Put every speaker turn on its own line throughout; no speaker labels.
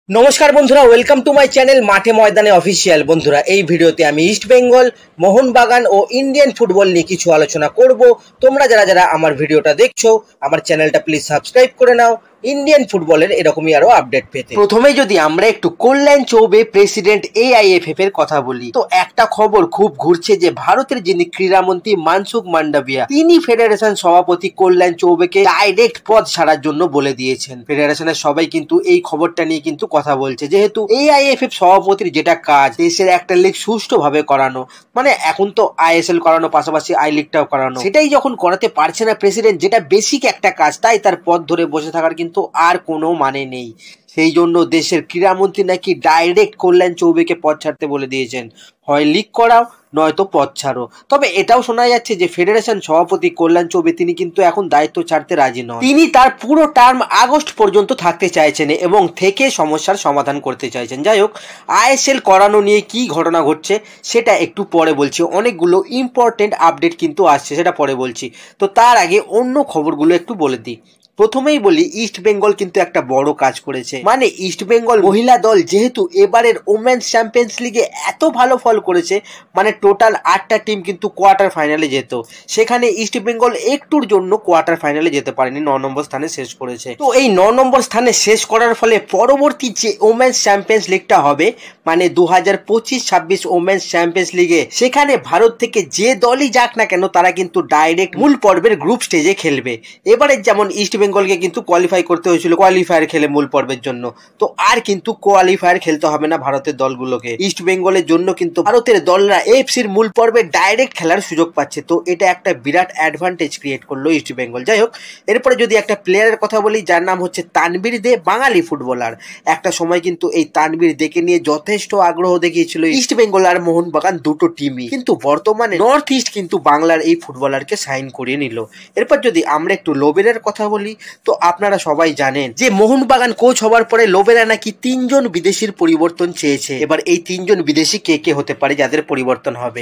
নমস্কার বন্ধুরা, welcome to my channel মাঠে ময়দানে অফিসিয়াল। বন্ধুরা, এই ভিডিওতে আমি ইস্ট বেঙ্গল, মোহনবাগান ও ইন্ডিয়ান ফুটবল নিয়ে কিছু আলোচনা করব। তোমরা যারা যারা আমার ভিডিওটা দেখছো, আমার চ্যানেলটা প্লিজ সাবস্ক্রাইব করে নাও ইন্ডিয়ান ফুটবলের এরকমই আরো আপডেট পেতে। প্রথমে যদি আমরা একটু কল্যাণ চৌবে, প্রেসিডেন্ট AIFF এর কথা বলি, তো একটা খবর খুব ঘুরছে যে ভারতের যিনি ক্রীড়ামন্ত্রী মানসুখ মান্ডাভিয়া, তিনি ফেডারেশন সভাপতি কল্যাণ চৌবেকে ডাইরেক্ট পদ ছাড়ার জন্য বলে দিয়েছেন। ফেডারেশনের সবাই কিন্তু এই খবরটা নিয়ে কিন্তু কথা বলছে, যেহেতু AIFF সভাপতির যেটা কাজ দেশের একটা লিগ সুষ্ঠুভাবে করানো, মানে এখন তো ISL করানো, পাশাপাশি আই লিগটাও করানো, সেটাই যখন করাতে পারছে না প্রেসিডেন্ট, যেটা বেসিক একটা কাজ, তাই তার পদ ধরে বসে থাকার কিন্তু আর কোনো মানে নেই। সেই জন্য দেশের ক্রীড়ামন্ত্রী নাকি ডাইরেক্ট কল্যাণ চৌবেকে পদ ছাড়তে বলে দিয়েছেন, হয় লিগ করাও নয়তো পদ ছাড়ো। তবে এটাও শোনা যাচ্ছে যে ফেডারেশন সভাপতি কল্যাণ চৌবে তিনি কিন্তু এখন দায়িত্ব ছাড়তে রাজি নন। তিনি তার পুরো টার্ম আগস্ট পর্যন্ত থাকতে চাইছেন এবং থেকে সমস্যার সমাধান করতে চাইছেন। যাই হোক, ISL করানো নিয়ে কি ঘটনা ঘটছে সেটা একটু পরে বলছি। অনেকগুলো ইম্পর্টেন্ট আপডেট কিন্তু আসছে, সেটা পরে বলছি। তো তার আগে অন্য খবরগুলো একটু বলে দিই। প্রথমেই বলি, ইস্ট বেঙ্গল কিন্তু একটা বড় কাজ করেছে। মানে ইস্ট বেঙ্গল মহিলা দল যেহেতু এবারের ওমেন্স চ্যাম্পিয়ন্স লিগে এত ভালো ফল করেছে, মানে টোটাল 8টা টিম কিন্তু কোয়ার্টার ফাইনালে যেত, সেখানে ইস্ট বেঙ্গল একটুর জন্য কোয়ার্টার ফাইনালে যেতে পারেনি, 9 নম্বর স্থানে শেষ করেছে। তো এই 9 নম্বর স্থানে শেষ করার ফলে পরবর্তী যে ওমেন্স চ্যাম্পিয়ন্স লিগটা হবে, মানে 2025-26 ওমেন্স চ্যাম্পিয়ন্স লিগে, সেখানে ভারত থেকে যে দলই যাক না কেন তারা কিন্তু ডাইরেক্ট মূল পর্বের গ্রুপ স্টেজে খেলবে। এবারে যেমন ইস্ট বেঙ্গলকে কিন্তু কোয়ালিফাই করতে হয়েছিল কোয়ালিফায়ার খেলে মূল পর্বের জন্য, তো আর কিন্তু কোয়ালিফায়ার খেলতে হবে না ভারতের দলগুলোকে। ইস্ট বেঙ্গলের জন্য কিন্তু ভারতের দলরা AFCর মূল পর্বে ডাইরেক্ট খেলার সুযোগ পাচ্ছে। তো এটা একটা বিরাট অ্যাডভান্টেজ ক্রিয়েট করলো ইস্ট বেঙ্গল। যাই হোক, এরপরে যদি একটা প্লেয়ারের কথা বলি, যার নাম হচ্ছে তানবীর দে, বাঙালি ফুটবলার। একটা সময় কিন্তু এই তানবীর দেকে নিয়ে যথেষ্ট আগ্রহ দেখিয়েছিল ইস্ট বেঙ্গল আর মোহনবাগান দুটো টিমই, কিন্তু বর্তমানে নর্থ ইস্ট কিন্তু বাংলার এই ফুটবলারকে সাইন করিয়ে নিল। এরপর যদি আমরা একটু লোবেরার কথা বলি, তো আপনারা সবাই জানেন যে মোহনবাগান কোচ হবার পরে লোবেরা নাকি 3জন বিদেশির পরিবর্তন চেয়েছে। এবার এই 3জন বিদেশি কে কে হতে পারে যাদের পরিবর্তন হবে?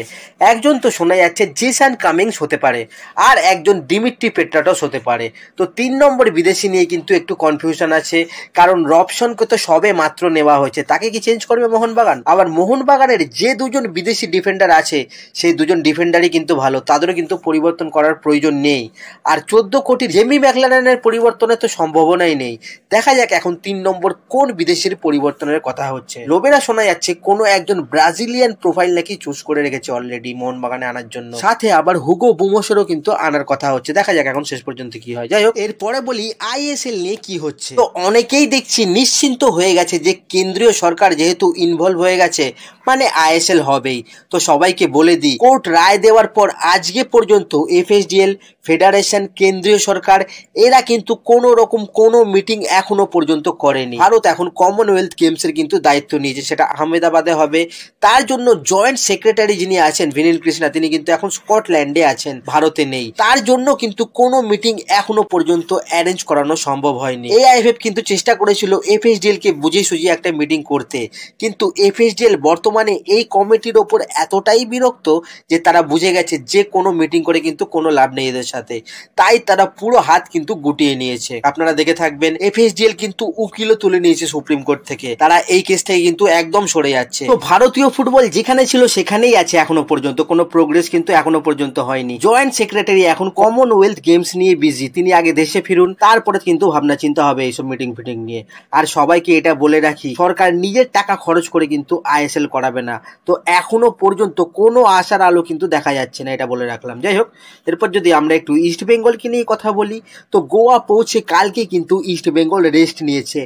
একজন তো শোনা যাচ্ছে জেসান কামিংস হতে পারে, আর একজন দিমিত্রি পেট্রাটস হতে পারে। তো 3 নম্বর বিদেশি নিয়ে কিন্তু একটু কনফিউশন আছে, কারণ রবসনকে তো সবে মাত্র নেওয়া হয়েছে, তাকে কি চেঞ্জ করবে মোহনবাগান? আবার মোহনবাগানের যে দুজন বিদেশি ডিফেন্ডার আছে, সেই দুজন ডিফেন্ডারই কিন্তু ভালো, তাদেরও কিন্তু পরিবর্তন করার প্রয়োজন নেই। আর 14 কোটি জেমি ম্যাকলারেনের পরিবর্তনের তো সম্ভাবনাই নেই। দেখা যাক এখন 3 নম্বর কোন বিদেশির পরিবর্তনের কথা হচ্ছে। লোবেরা শোনা যাচ্ছে কোনো একজন ব্রাজিলিয়ান প্রোফাইল নাকি চুজ করে রেখেছে অলরেডি মোহনবাগানে আনার জন্য, সাথে আবার হুগো বুমোসেরও কিন্তু আনার কথা হচ্ছে। দেখা যাক এখন শেষ পর্যন্ত কি হয়। যাই হোক, এরপরে বলি ISL নিয়ে কি হচ্ছে। তো অনেকেই দেখছি নিশ্চিন্ত হয়ে গেছে যে কেন্দ্রীয় সরকার যেহেতু ইনভলভ হয়ে গেছে, মানে ISL হবেই। তো সবাইকে বলে দিই, কোর্ট রায় দেওয়ার পর আজকে পর্যন্ত FSDL, ফেডারেশন, কেন্দ্রীয় সরকার এরা কিন্তু কোনো রকম কোনো মিটিং এখনো পর্যন্ত করেনি। ভারত এখন কমনওয়েলথ গেমসের কিন্তু দায়িত্ব নিয়েছে, সেটা আহমেদাবাদে হবে। তার জন্য জয়েন্ট সেক্রেটারি যিনি আছেন ভিনিল কৃষ্ণা, তিনি কিন্তু এখন স্কটল্যান্ডে আছেন, ভারতে নেই। তার জন্য কিন্তু কোনো মিটিং এখনো পর্যন্ত অ্যারেঞ্জ করানো সম্ভব হয়নি। AIFF কিন্তু চেষ্টা করেছিল FSDL কে বুঝিয়ে সুঝিয়ে একটা মিটিং করতে, কিন্তু FSDL বর্তমানে এই কমিটির ওপর এতটাই বিরক্ত যে তারা বুঝে গেছে যে কোনো মিটিং করে কিন্তু কোনো লাভ নেই এদের সাথে, তাই তারা পুরো হাত কিন্তু গুটিয়ে নিয়েছে। আপনারা দেখে থাকবেন FSDL কিন্তু উকিলও তুলে নিয়েছে সুপ্রিম কোর্ট থেকে, তারা এই কেস থেকে কিন্তু একদম সরে যাচ্ছে। তো ভারতীয় ফুটবল যেখানে ছিল সেখানেই আছে এখনো পর্যন্ত, কোনো প্রোগ্রেস কিন্তু এখনো পর্যন্ত হয়নি। জয়েন্ট সেক্রেটারি এখন কমনওয়েলথ গেমস নিয়ে বিজি, তিনি আগে দেশে ফিরুন, তারপরে কিন্তু ভাবনা চিন্তা হবে এইসব মিটিং ফিটিং নিয়ে। আর সবাইকে এটা বলে রাখি, সরকার নিজের টাকা খরচ করে কিন্তু ISL করাবে না। তো এখনো পর্যন্ত কোনো আশার আলো কিন্তু দেখা যাচ্ছে না, এটা বলে রাখলাম। যাই হোক, এরপর যদি আমরা একটু ইস্ট বেঙ্গলকে নিয়ে কথা বলি, তো গোয়া পৌঁছে কালকে কিন্তু ইস্ট বেঙ্গল রেস্ট নিয়েছে।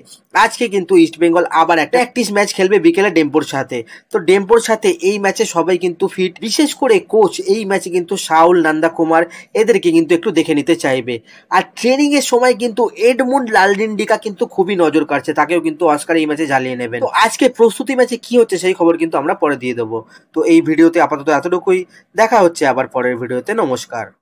আজকে কিন্তু ইস্ট বেঙ্গল আবার একটা প্র্যাকটিস ম্যাচ খেলবে বিকেলে ডেম্পোর সাথে। তো ডেম্পোর সাথে এই ম্যাচে সবাই কিন্তু ফিট, বিশেষ করে কোচ এই ম্যাচে কিন্তু শাহুল নন্দা কুমার এদেরকে কিন্তু একটু দেখে নিতে চাইবে। আর ট্রেনিং এর সময় কিন্তু এডমুন্ড লালডিন্ডিকা কিন্তু খুবই নজর কাটছে, তাকেও কিন্তু অস্কার এই ম্যাচে জ্বালিয়ে নেবেন। তো আজকে প্রস্তুতি ম্যাচে কি হচ্ছে সেই খবর কিন্তু আমরা পরে দিয়ে দেবো। তো এই ভিডিওতে আপাতত এতটুকুই, দেখা হচ্ছে আবার পরের ভিডিওতে। নমস্কার।